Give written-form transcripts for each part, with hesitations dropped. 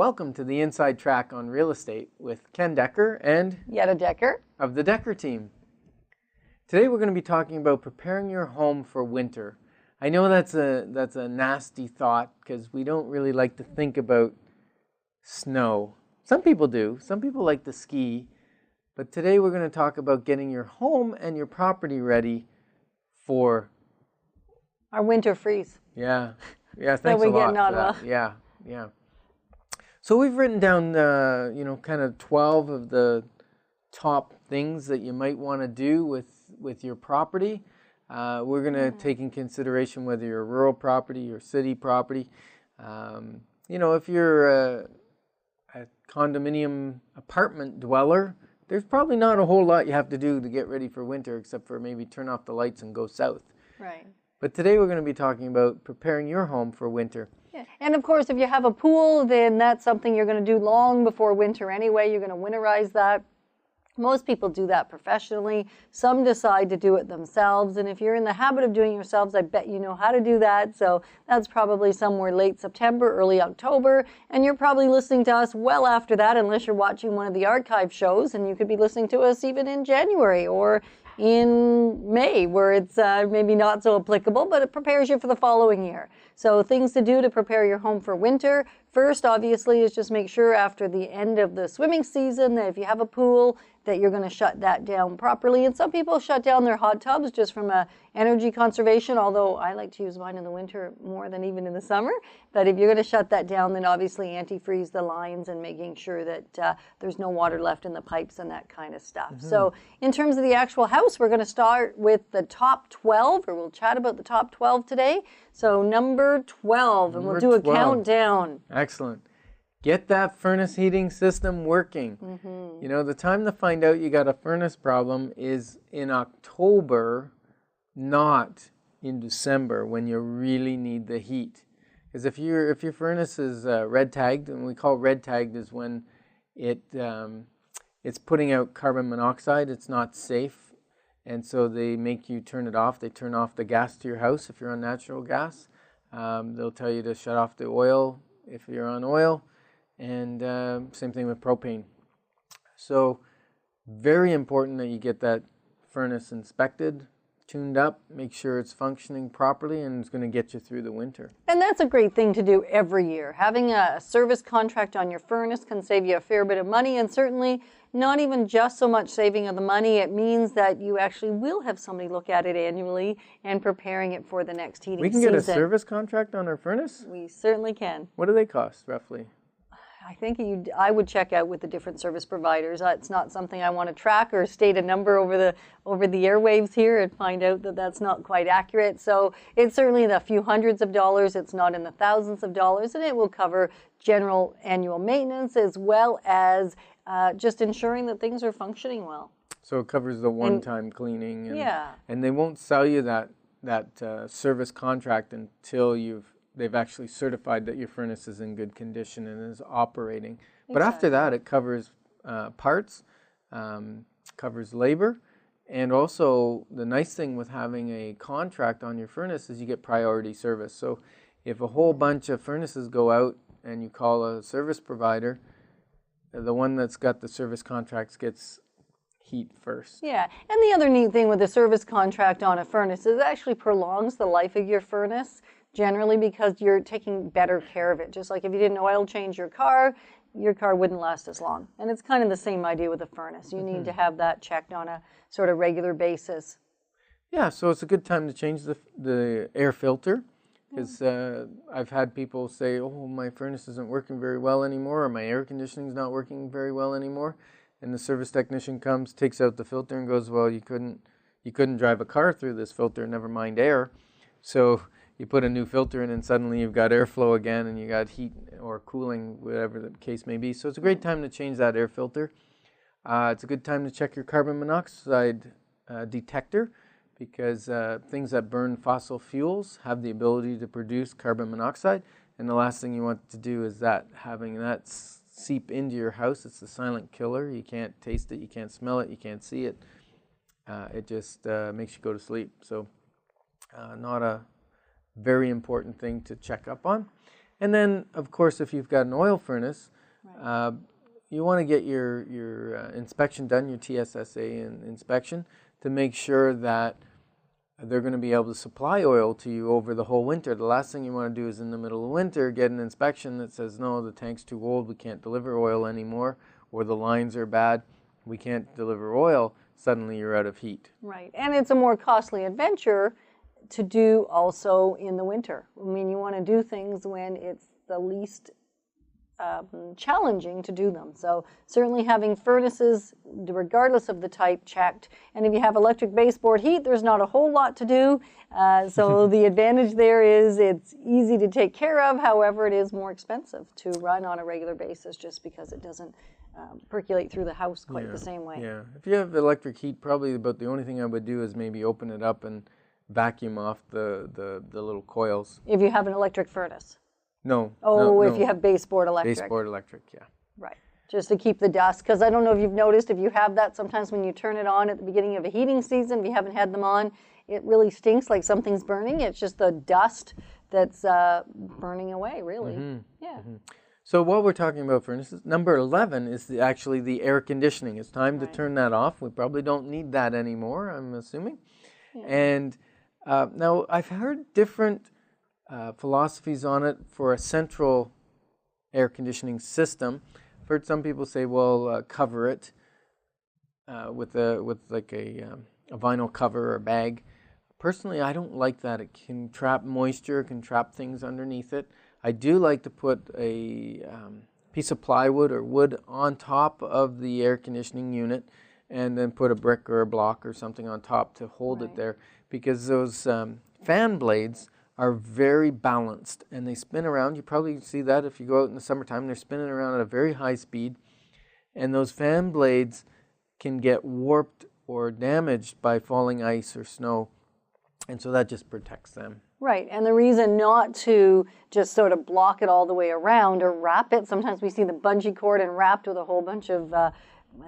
Welcome to the Inside Track on Real Estate with Ken Decker and Yetta Decker of the Decker team. Today we're going to be talking about preparing your home for winter. I know that's a nasty thought because we don't really like to think about snow. Some people do. Some people like to ski. But today we're going to talk about getting your home and your property ready for our winter freeze. Yeah, thanks a lot for that. Yeah. So we've written down, kind of 12 of the top things that you might want to do with your property. We're going to take in consideration whether you're a rural property or city property. If you're a condominium apartment dweller, there's probably not a whole lot you have to do to get ready for winter except for maybe turn off the lights and go south. Right. But today we're going to be talking about preparing your home for winter. Yeah. And of course, if you have a pool, then that's something you're going to do long before winter anyway. You're going to winterize that. Most people do that professionally. Some decide to do it themselves. And if you're in the habit of doing it yourselves, I bet you know how to do that. So that's probably somewhere late September, early October. And you're probably listening to us well after that, unless you're watching one of the archive shows. And you could be listening to us even in January or in May, where it's maybe not so applicable, but it prepares you for the following year. So things to do to prepare your home for winter. First, obviously, is just make sure after the end of the swimming season that if you have a pool, that you're going to shut that down properly. And some people shut down their hot tubs just from a energy conservation, although I like to use mine in the winter more than even in the summer. But if you're going to shut that down, then obviously antifreeze the lines and making sure that there's no water left in the pipes and that kind of stuff. Mm-hmm. So in terms of the actual house, we're going to start with the top 12, or we'll chat about the top 12 today. So number 12, and we'll do a countdown. Excellent. Get that furnace heating system working. Mm-hmm. You know, the time to find out you got a furnace problem is in October, not in December when you really need the heat. Because if your furnace is red tagged, and we call red tagged is when it's putting out carbon monoxide, it's not safe, and so they make you turn it off. They turn off the gas to your house if you're on natural gas. They'll tell you to shut off the oil if you're on oil. And same thing with propane. So very important that you get that furnace inspected, tuned up, make sure it's functioning properly, and it's going to get you through the winter. And that's a great thing to do every year. Having a service contract on your furnace can save you a fair bit of money, and certainly not even just so much saving of the money. It means that you actually will have somebody look at it annually and preparing it for the next heating season. We can get a service contract on our furnace? We certainly can. What do they cost, roughly? I think I would check out with the different service providers. It's not something I want to track or state a number over the airwaves here and find out that that's not quite accurate. So it's certainly in a few hundreds of dollars. It's not in the thousands of dollars, and it will cover general annual maintenance as well as just ensuring that things are functioning well. So it covers the one-time cleaning. And they won't sell you that service contract until they've actually certified that your furnace is in good condition and is operating. Exactly. But after that, it covers parts, covers labor, and also the nice thing with having a contract on your furnace is you get priority service. So if a whole bunch of furnaces go out and you call a service provider, the one that's got the service contracts gets heat first. Yeah, and the other neat thing with the service contract on a furnace is it actually prolongs the life of your furnace. Generally, because you're taking better care of it. Just like if you didn't oil change your car wouldn't last as long. And it's kind of the same idea with a furnace. You need to have that checked on a sort of regular basis. Yeah, so it's a good time to change the air filter. Because I've had people say, oh, my furnace isn't working very well anymore, or my air conditioning's not working very well anymore. And the service technician comes, takes out the filter and goes, well, you couldn't drive a car through this filter, never mind air. So you put a new filter in and suddenly you've got airflow again and you got heat or cooling, whatever the case may be. So it's a great time to change that air filter. It's a good time to check your carbon monoxide detector because things that burn fossil fuels have the ability to produce carbon monoxide. And the last thing you want to do is having that seep into your house. It's the silent killer. You can't taste it, you can't smell it, you can't see it. It just makes you go to sleep. So not a very important thing to check up on. And then, of course, if you've got an oil furnace, You want to get your inspection done, your TSSA inspection, to make sure that they're going to be able to supply oil to you over the whole winter. The last thing you want to do is in the middle of winter get an inspection that says, no, the tank's too old, we can't deliver oil anymore, or the lines are bad, we can't deliver oil. Suddenly you're out of heat. Right, and it's a more costly adventure to do also in the winter. I mean, you want to do things when it's the least challenging to do them. So certainly having furnaces, regardless of the type, checked. And if you have electric baseboard heat, there's not a whole lot to do. So the advantage there is it's easy to take care of. However, it is more expensive to run on a regular basis just because it doesn't percolate through the house quite the same way. Yeah, if you have electric heat, probably about the only thing I would do is maybe open it up and vacuum off the little coils. If you have an electric furnace. No. Oh, no, if you have baseboard electric. Baseboard electric, yeah. Right. Just to keep the dust, because I don't know if you've noticed, if you have that, sometimes when you turn it on at the beginning of a heating season, if you haven't had them on, it really stinks like something's burning. It's just the dust that's burning away, really. Mm-hmm. Yeah. Mm-hmm. So while we're talking about furnaces, number 11 is actually the air conditioning. It's time to turn that off. We probably don't need that anymore, I'm assuming. Yeah. And now I've heard different philosophies on it for a central air conditioning system. I've heard some people say, well, cover it with like a vinyl cover or bag. Personally, I don't like that. It can trap moisture, it can trap things underneath it. I do like to put a piece of plywood or wood on top of the air conditioning unit and then put a brick or a block or something on top to hold it there, because those fan blades are very balanced and they spin around. You probably see that if you go out in the summertime. They're spinning around at a very high speed, and those fan blades can get warped or damaged by falling ice or snow, and so that just protects them. Right, and the reason not to just sort of block it all the way around or wrap it, sometimes we see the bungee cord and wrapped with a whole bunch of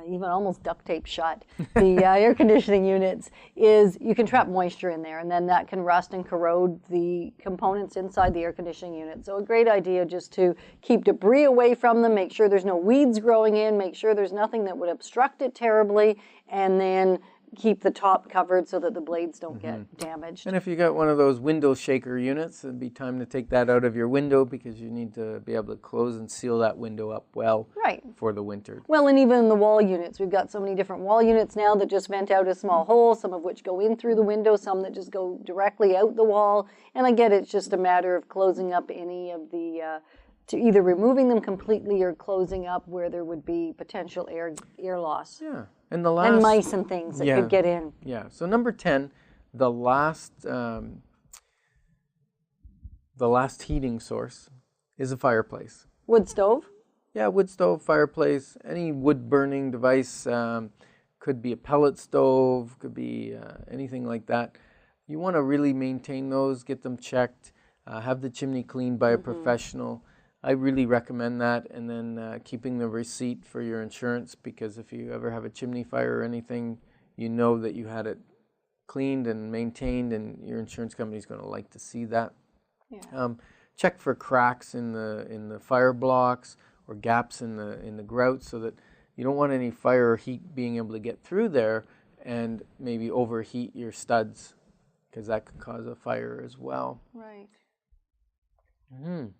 even almost duct tape shut, the air conditioning units, is you can trap moisture in there, and then that can rust and corrode the components inside the air conditioning unit. So a great idea just to keep debris away from them, make sure there's no weeds growing in, make sure there's nothing that would obstruct it terribly, and then keep the top covered so that the blades don't get damaged. And if you got one of those window shaker units, it'd be time to take that out of your window, because you need to be able to close and seal that window up well for the winter. Well, and even the wall units. We've got so many different wall units now that just vent out a small hole, some of which go in through the window, some that just go directly out the wall. And I get it's just a matter of closing up any of the to either removing them completely or closing up where there would be potential air loss. Yeah. And the last, and mice and things that could get in. Yeah. So number 10, the last heating source is a fireplace. Wood stove? Yeah, wood stove, fireplace, any wood burning device. Could be a pellet stove, could be anything like that. You want to really maintain those, get them checked, have the chimney cleaned by a professional. I really recommend that, and then keeping the receipt for your insurance, because if you ever have a chimney fire or anything, you know that you had it cleaned and maintained, and your insurance company is going to like to see that. Yeah. Check for cracks in the fire blocks or gaps in the grout, so that you don't want any fire or heat being able to get through there and maybe overheat your studs, because that could cause a fire as well. Right.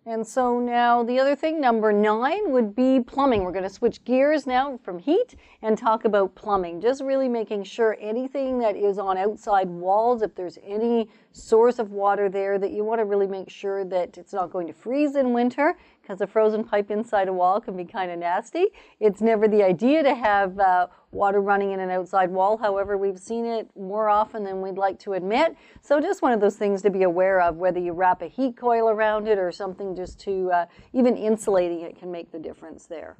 And so now the other thing, number 9, would be plumbing. We're going to switch gears now from heat and talk about plumbing. Just really making sure anything that is on outside walls, if there's any source of water there, that you want to really make sure that it's not going to freeze in winter, because a frozen pipe inside a wall can be kind of nasty. It's never the idea to have water running in an outside wall. However, we've seen it more often than we'd like to admit. So just one of those things to be aware of, whether you wrap a heat coil around it or something just to, even insulating it can make the difference there.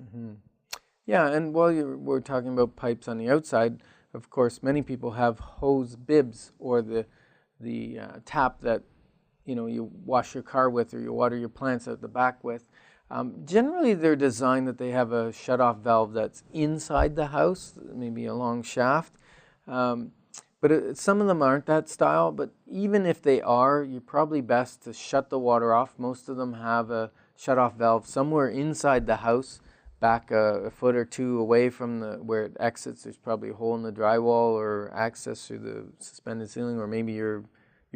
Yeah, and while we're talking about pipes on the outside, of course, many people have hose bibs, or the tap that you wash your car with, or you water your plants out the back with. Generally, they're designed that they have a shut-off valve that's inside the house, maybe a long shaft. But some of them aren't that style. But even if they are, you're probably best to shut the water off. Most of them have a shut-off valve somewhere inside the house back a foot or two away from where it exits. There's probably a hole in the drywall or access through the suspended ceiling, or maybe your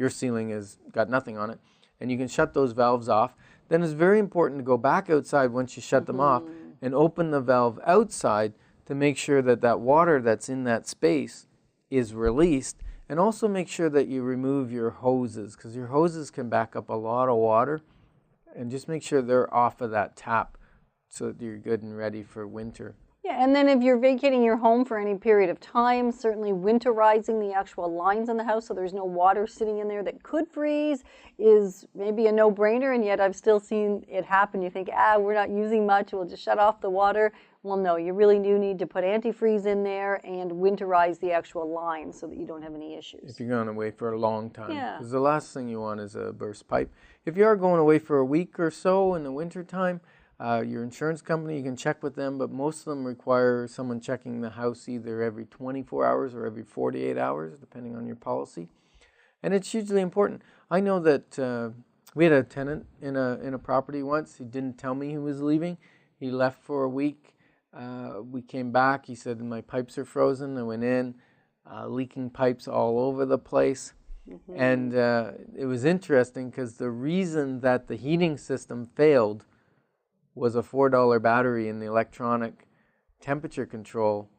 ceiling has got nothing on it, and you can shut those valves off. Then it's very important to go back outside once you shut them off and open the valve outside to make sure that that water that's in that space is released, and also make sure that you remove your hoses, because your hoses can back up a lot of water, and just make sure they're off of that tap so that you're good and ready for winter. Yeah, and then if you're vacating your home for any period of time, certainly winterizing the actual lines in the house so there's no water sitting in there that could freeze is maybe a no-brainer, and yet I've still seen it happen. You think, we're not using much, we'll just shut off the water. Well, no, you really do need to put antifreeze in there and winterize the actual lines so that you don't have any issues. If you're going away for a long time. Yeah. Because the last thing you want is a burst pipe. If you are going away for a week or so in the winter time, your insurance company, you can check with them, but most of them require someone checking the house either every 24 hours or every 48 hours, depending on your policy. And it's hugely important. I know that we had a tenant in a property once. He didn't tell me he was leaving. He left for a week. We came back. He said, my pipes are frozen. I went in, leaking pipes all over the place. And it was interesting because the reason that the heating system failed was a $4 battery in the electronic temperature control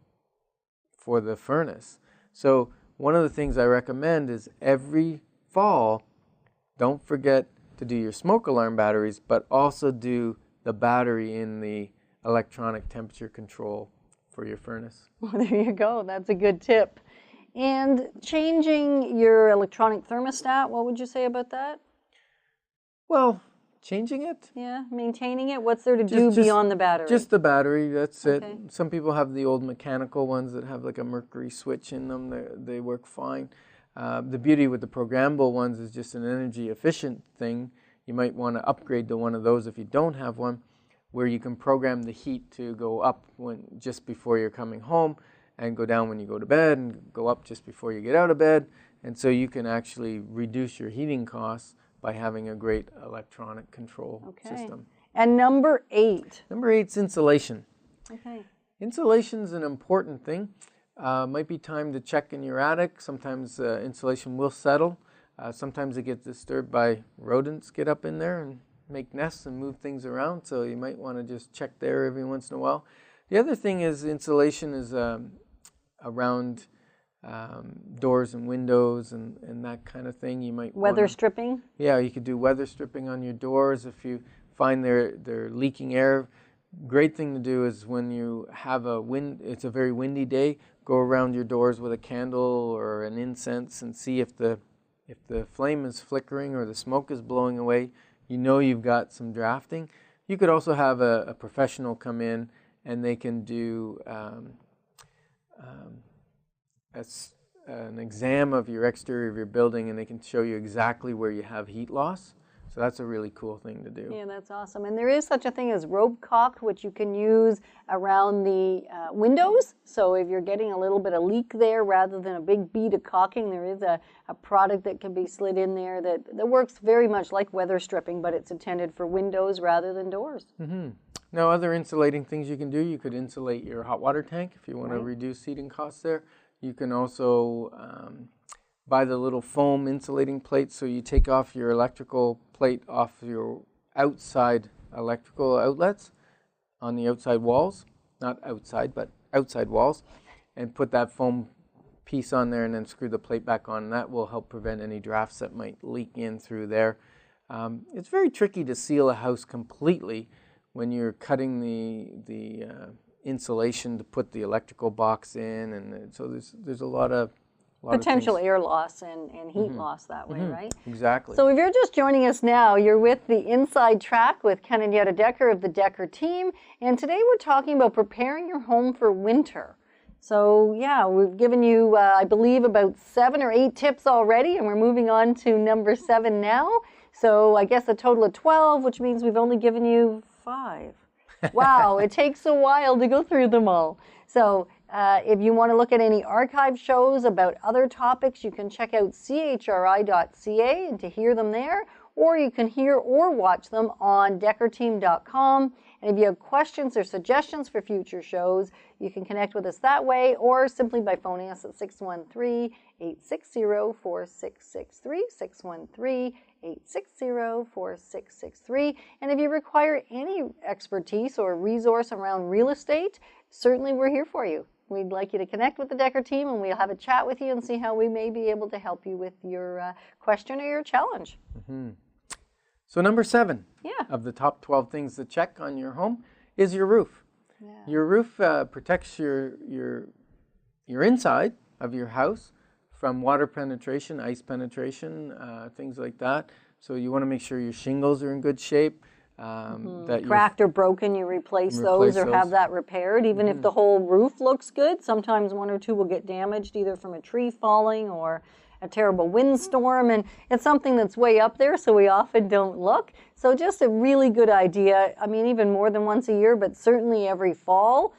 for the furnace. So one of the things I recommend is every fall, don't forget to do your smoke alarm batteries, but also do the battery in the electronic temperature control for your furnace. Well, there you go. That's a good tip. And changing your electronic thermostat, what would you say about that? Well, changing it? Yeah, maintaining it. What's there to do beyond the battery? Just the battery, that's Okay. it. Some people have the old mechanical ones that have like a mercury switch in them. They work fine. The beauty with the programmable ones is just an energy efficient thing. You might want to upgrade to one of those if you don't have one, where you can program the heat to go up just before you're coming home, and go down when you go to bed, and go up just before you get out of bed. And so you can actually reduce your heating costs by having a great electronic control system. And number 8. Number 8 is insulation. Okay. Insulation is an important thing. Might be time to check in your attic. Sometimes insulation will settle. Sometimes it gets disturbed by rodents, get up in there and make nests and move things around. So you might want to just check there every once in a while. The other thing is insulation is around doors and windows and that kind of thing. You might weather stripping? Yeah, you could do weather stripping on your doors if you find they're leaking air. Great thing to do is when you have it's a very windy day, go around your doors with a candle or an incense and see if the flame is flickering or the smoke is blowing away. You know you've got some drafting. You could also have a professional come in and they can do an exam of your exterior of your building, and they can show you exactly where you have heat loss. So that's a really cool thing to do. Yeah, that's awesome. And there is such a thing as rope caulk, which you can use around the windows. So if you're getting a little bit of leak there, rather than a big bead of caulking, there is a product that can be slid in there that works very much like weather stripping, but it's intended for windows rather than doors. Mm-hmm. Now, other insulating things you can do, you could insulate your hot water tank if you want to reduce heating costs there. You can also buy the little foam insulating plates, so you take off your electrical plate off your outside electrical outlets on the outside walls, not outside, but outside walls, and put that foam piece on there and then screw the plate back on, and that will help prevent any drafts that might leak in through there. It's very tricky to seal a house completely when you're cutting the insulation to put the electrical box in, and so there's a lot of potential air loss and heat loss that way, right? Exactly. So if you're just joining us now, you're with the Inside Track with Ken and Yetta Decker of the Decker team, and today we're talking about preparing your home for winter. So yeah, we've given you, I believe, about 7 or 8 tips already, and we're moving on to number 7 now. So I guess a total of 12, which means we've only given you 5. Wow, it takes a while to go through them all. So if you want to look at any archive shows about other topics, you can check out chri.ca and to hear them there, or you can hear or watch them on deckerteam.com. And if you have questions or suggestions for future shows, you can connect with us that way or simply by phoning us at 613-860-4663, 613-860-4663. And if you require any expertise or resource around real estate, certainly we're here for you. We'd like you to connect with the Decker team, and we'll have a chat with you and see how we may be able to help you with your question or your challenge. So number 7 of the top 12 things to check on your home is your roof. Your roof protects your inside of your house from water penetration, ice penetration, things like that. So you want to make sure your shingles are in good shape. That Cracked or broken, you replace those or have that repaired. Even if the whole roof looks good, sometimes one or two will get damaged either from a tree falling or a terrible windstorm, and it's something that's way up there, so we often don't look. So just a really good idea. I mean, even more than once a year, but certainly every fall,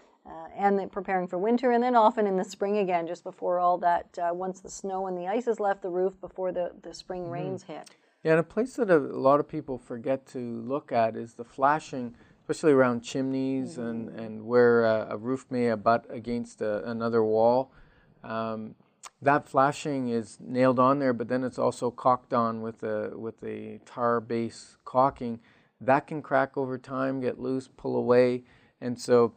and then preparing for winter, and then often in the spring again, just before all that, once the snow and the ice has left the roof, before the spring rains hit. Yeah, and a place that a lot of people forget to look at is the flashing, especially around chimneys and where a roof may abut against another wall. That flashing is nailed on there, but then it's also caulked on with a tar base caulking. That can crack over time, get loose, pull away, and so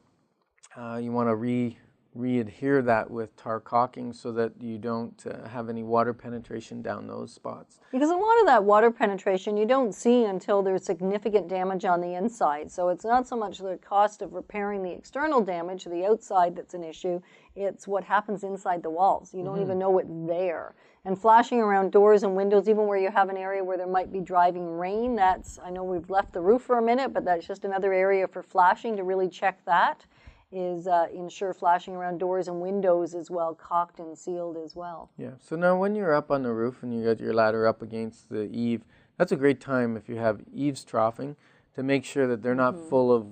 you want to re-adhere that with tar caulking so that you don't have any water penetration down those spots. Because a lot of that water penetration you don't see until there's significant damage on the inside. So it's not so much the cost of repairing the external damage, the outside, that's an issue. It's what happens inside the walls. You don't even know it's there. And flashing around doors and windows, even where you have an area where there might be driving rain, I know we've left the roof for a minute, but that's just another area for flashing to really check that. Is ensure flashing around doors and windows as well, caulked and sealed as well. Yeah, so now when you're up on the roof and you got your ladder up against the eave, that's a great time if you have eaves troughing to make sure that they're not full of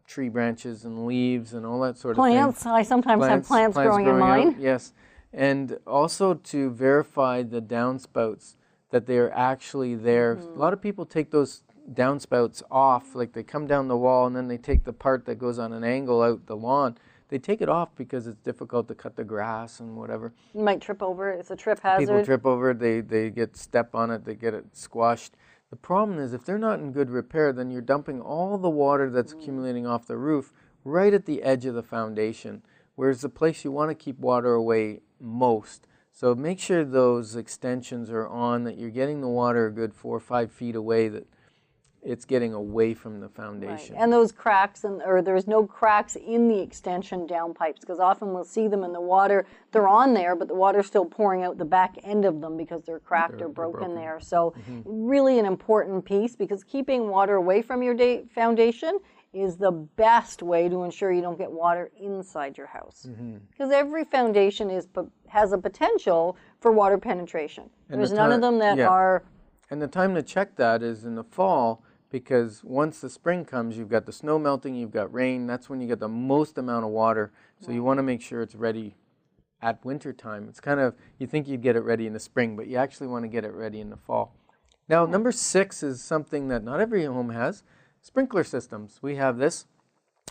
tree branches and leaves and all that sort of thing. Plants, I sometimes have plants growing in mine. Out, yes, and also to verify the downspouts that they're actually there. A lot of people take those downspouts off, like they come down the wall and then they take the part that goes on an angle out the lawn. They take it off because it's difficult to cut the grass and whatever. You might trip over it. It's a trip hazard. People trip over it. They get step on it. They get it squashed. The problem is if they're not in good repair, then you're dumping all the water that's accumulating off the roof right at the edge of the foundation, whereas the place you want to keep water away most. So make sure those extensions are on, that you're getting the water a good 4 or 5 feet away, that it's getting away from the foundation. Right. And those cracks, or there's no cracks in the extension downpipes, because often we'll see them in the water. They're on there, but the water's still pouring out the back end of them because they're cracked or broken there. So really an important piece, because keeping water away from your foundation is the best way to ensure you don't get water inside your house. Because every foundation has a potential for water penetration. And there's none of them that are... And the time to check that is in the fall, because once the spring comes, you've got the snow melting, you've got rain. That's when you get the most amount of water. So you want to make sure it's ready at winter time. It's kind of, you think you'd get it ready in the spring, but you actually want to get it ready in the fall. Now, number 6 is something that not every home has, sprinkler systems. We have this,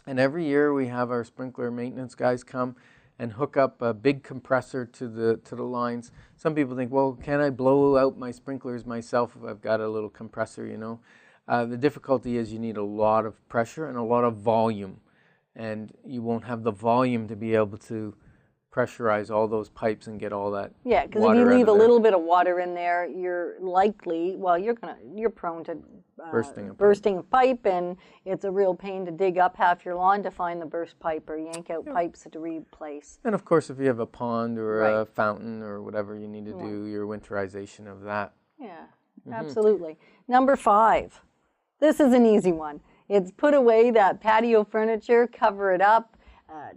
and every year we have our sprinkler maintenance guys come and hook up a big compressor to the lines. Some people think, well, can I blow out my sprinklers myself if I've got a little compressor, you know? The difficulty is you need a lot of pressure and a lot of volume, and you won't have the volume to be able to pressurize all those pipes and get all that. Yeah, because if you leave a little bit of water in there, you're likely, well, you're prone to bursting a pipe, and it's a real pain to dig up half your lawn to find the burst pipe or yank out pipes to replace. And of course, if you have a pond or a fountain or whatever, you need to do your winterization of that. Yeah, absolutely. Number 5. This is an easy one. It's put away that patio furniture, cover it up,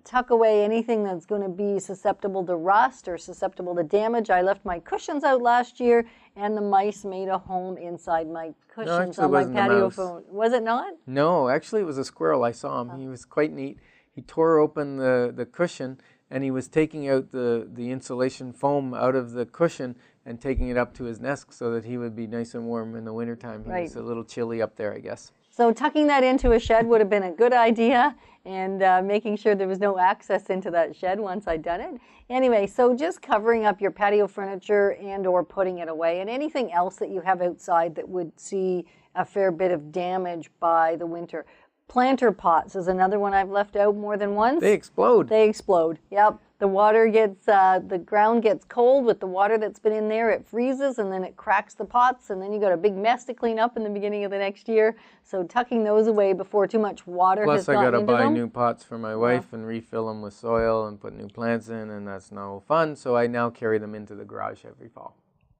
tuck away anything that's going to be susceptible to rust or susceptible to damage. I left my cushions out last year, and the mice made a home inside my cushions on my patio phone. Was it not? No, actually it was a squirrel. I saw him. He was quite neat. He tore open the cushion, and he was taking out the insulation foam out of the cushion and taking it up to his nest so that he would be nice and warm in the wintertime. He was a little chilly up there, I guess. So tucking that into a shed would have been a good idea, and making sure there was no access into that shed once I'd done it. Anyway, so just covering up your patio furniture and or putting it away, and anything else that you have outside that would see a fair bit of damage by the winter. Planter pots is another one I've left out more than once. They explode. They explode, yep. The water gets, the ground gets cold with the water that's been in there, it freezes, and then it cracks the pots, and then you got a big mess to clean up in the beginning of the next year. So tucking those away before too much water has gotten into them. Plus I got to buy new pots for my wife and refill them with soil and put new plants in, and that's no fun. So I now carry them into the garage every fall.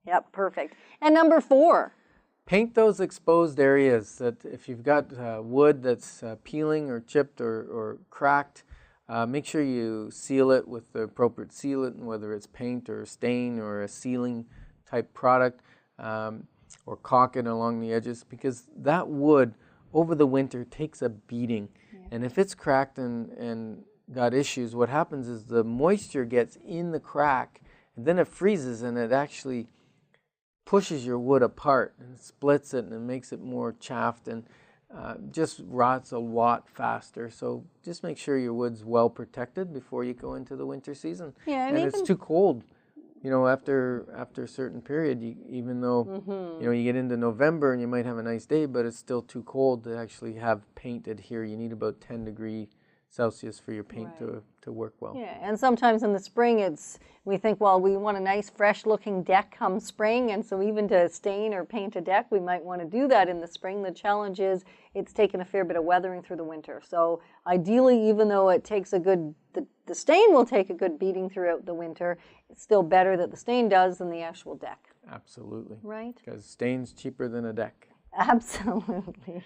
Yep, perfect. And number 4. Paint those exposed areas. That if you've got wood that's peeling or chipped or cracked, make sure you seal it with the appropriate sealant, whether it's paint or stain or a sealing type product, or caulk it along the edges, because that wood over the winter takes a beating. Yeah. And if it's cracked and got issues, what happens is the moisture gets in the crack, and then it freezes, and it actually pushes your wood apart and splits it, and it makes it more chaffed, and just rots a lot faster. So just make sure your wood's well protected before you go into the winter season. Yeah, and it's too cold. You know, after a certain period, even though you know you get into November and you might have a nice day, but it's still too cold to actually have paint adhere. You need about 10 degrees Celsius for your paint to work well. Yeah, and sometimes in the spring we think, well, we want a nice fresh looking deck come spring, and so even to stain or paint a deck, we might want to do that in the spring. The challenge is it's taken a fair bit of weathering through the winter. So ideally, even though it takes the stain will take a good beating throughout the winter, it's still better that the stain does than the actual deck. Absolutely. Right? Because stain's cheaper than a deck. Absolutely.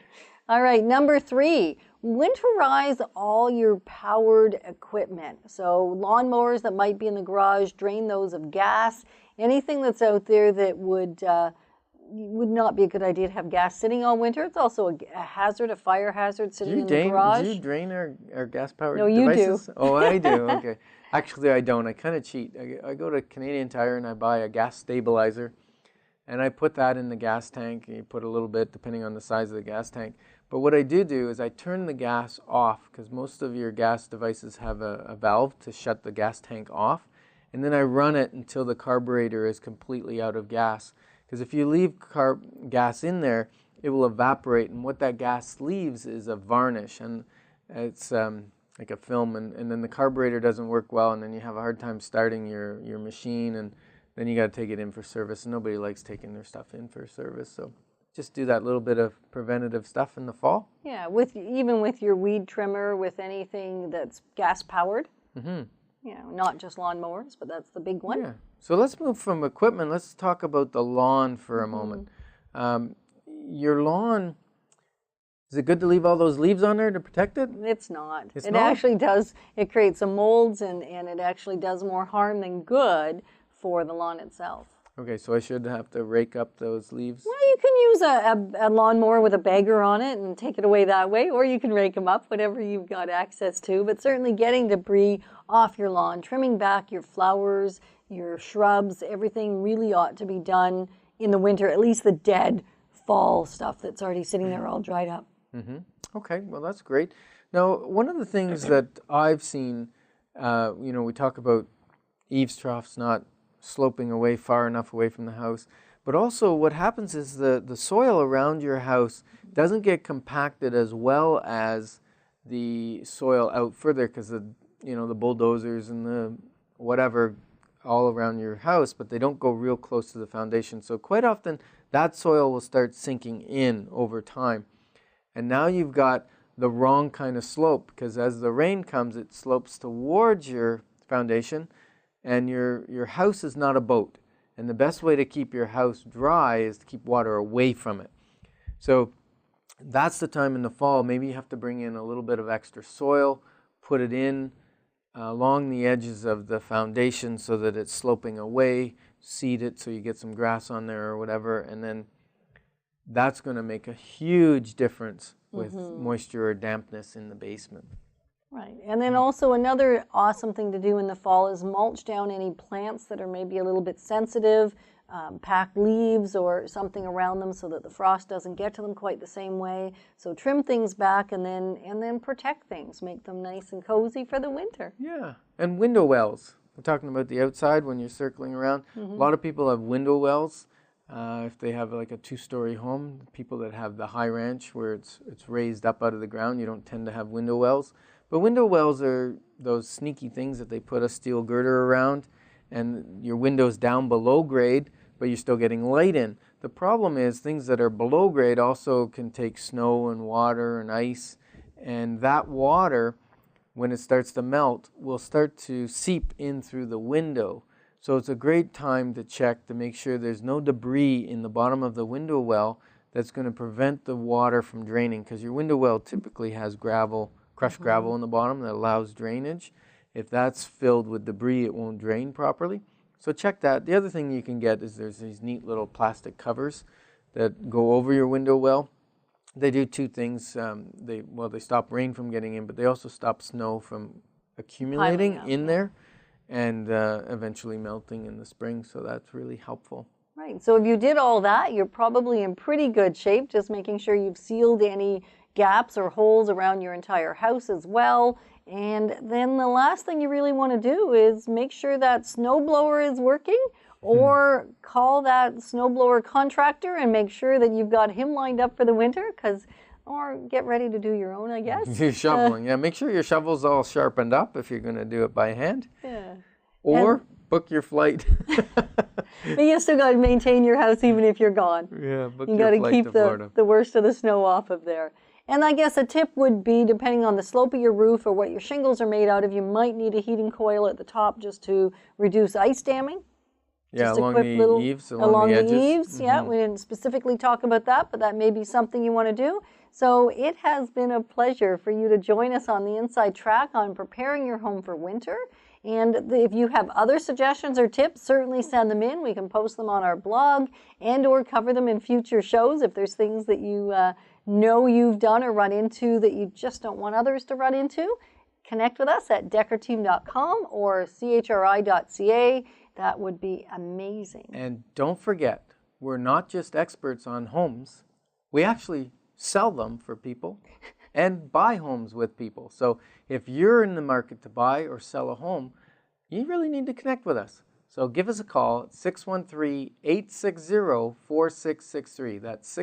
All right, number 3, winterize all your powered equipment. So lawnmowers that might be in the garage, drain those of gas. Anything that's out there that would not be a good idea to have gas sitting all winter. It's also a hazard, a fire hazard sitting in the garage. Do you drain our gas-powered No, devices? you do. Oh, I do, okay. Actually, I don't. I kind of cheat. I go to Canadian Tire and I buy a gas stabilizer, and I put that in the gas tank. You put a little bit depending on the size of the gas tank. But what I do is I turn the gas off, because most of your gas devices have a valve to shut the gas tank off. And then I run it until the carburetor is completely out of gas. Because if you leave gas in there, it will evaporate. And what that gas leaves is a varnish. And it's like a film. And then the carburetor doesn't work well. And then you have a hard time starting your machine. And then you got to take it in for service. And nobody likes taking their stuff in for service. So just do that little bit of preventative stuff in the fall. Yeah, even with your weed trimmer, with anything that's gas powered. Mm-hmm. You know, not just lawnmowers, but that's the big one. Yeah. So let's move from equipment. Let's talk about the lawn for a moment. Your lawn, is it good to leave all those leaves on there to protect it? It's not. It actually does. It creates some molds, and it actually does more harm than good for the lawn itself. Okay, so I should have to rake up those leaves? Well, you can use a lawnmower with a bagger on it and take it away that way, or you can rake them up, whatever you've got access to. But certainly getting debris off your lawn, trimming back your flowers, your shrubs, everything really ought to be done in the winter, at least the dead fall stuff that's already sitting there all dried up. Mm-hmm. Okay, well, that's great. Now, one of the things that I've seen, we talk about eaves troughs not sloping away far enough away from the house. But also what happens is the soil around your house doesn't get compacted as well as the soil out further, because the bulldozers and the whatever all around your house, but they don't go real close to the foundation. So quite often that soil will start sinking in over time. And now you've got the wrong kind of slope, because as the rain comes, it slopes towards your foundation. And your house is not a boat. And the best way to keep your house dry is to keep water away from it. So that's the time in the fall. Maybe you have to bring in a little bit of extra soil, put it in along the edges of the foundation so that it's sloping away, seed it so you get some grass on there or whatever. And then that's going to make a huge difference with moisture or dampness in the basement. Right, and then also another awesome thing to do in the fall is mulch down any plants that are maybe a little bit sensitive pack leaves or something around them so that the frost doesn't get to them quite the same way. So trim things back and then protect things, make them nice and cozy for the winter. Yeah, and window wells. We're talking about the outside when you're circling around. A lot of people have window wells. If they have like a 2-story home, people that have the high ranch where it's raised up out of the ground, you don't tend to have window wells. But window wells are those sneaky things that they put a steel girder around, and your window's down below grade, but you're still getting light in. The problem is things that are below grade also can take snow and water and ice, and that water, when it starts to melt, will start to seep in through the window. So it's a great time to check to make sure there's no debris in the bottom of the window well that's going to prevent the water from draining, because your window well typically has gravel, crushed gravel in the bottom that allows drainage. If that's filled with debris, it won't drain properly. So check that. The other thing you can get is there's these neat little plastic covers that go over your window well. They do 2 things. They stop rain from getting in, but they also stop snow from accumulating in there and eventually melting in the spring. So that's really helpful. Right. So if you did all that, you're probably in pretty good shape, just making sure you've sealed any gaps or holes around your entire house as well. And then the last thing you really want to do is make sure that snowblower is working, or call that snowblower contractor and make sure that you've got him lined up for the winter, or get ready to do your own, I guess. You're shoveling, yeah. Make sure your shovel's all sharpened up if you're going to do it by hand. Yeah. Or book your flight. But you still got to maintain your house even if you're gone. Yeah, book you your got to flight keep to Florida. the worst of the snow off of there. And I guess a tip would be, depending on the slope of your roof or what your shingles are made out of, you might need a heating coil at the top just to reduce ice damming. Yeah, Just along equip the eaves, along the edges. Yeah, we didn't specifically talk about that, but that may be something you want to do. So it has been a pleasure for you to join us on the Inside Track on preparing your home for winter. And if you have other suggestions or tips, certainly send them in. We can post them on our blog and or cover them in future shows if there's things that you know you've done or run into that you just don't want others to run into. Connect with us at deckerteam.com or chri.ca. That would be amazing. And don't forget, we're not just experts on homes. We actually sell them for people and buy homes with people. So if you're in the market to buy or sell a home, you really need to connect with us. So give us a call at 613-860-4663. That's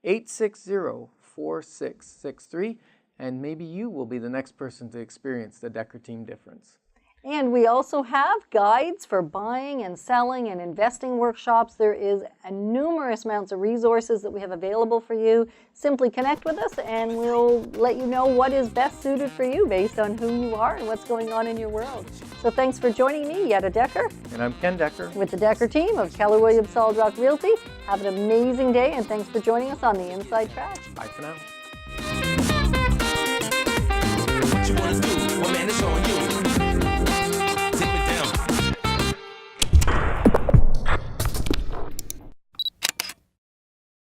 613-860-4663. And maybe you will be the next person to experience the Decker Team difference. And we also have guides for buying and selling and investing workshops. There is numerous amounts of resources that we have available for you. Simply connect with us and we'll let you know what is best suited for you based on who you are and what's going on in your world. So thanks for joining me, Yetta Decker. And I'm Ken Decker. With the Decker team of Keller Williams Solid Rock Realty. Have an amazing day and thanks for joining us on the Inside Track. Bye for now.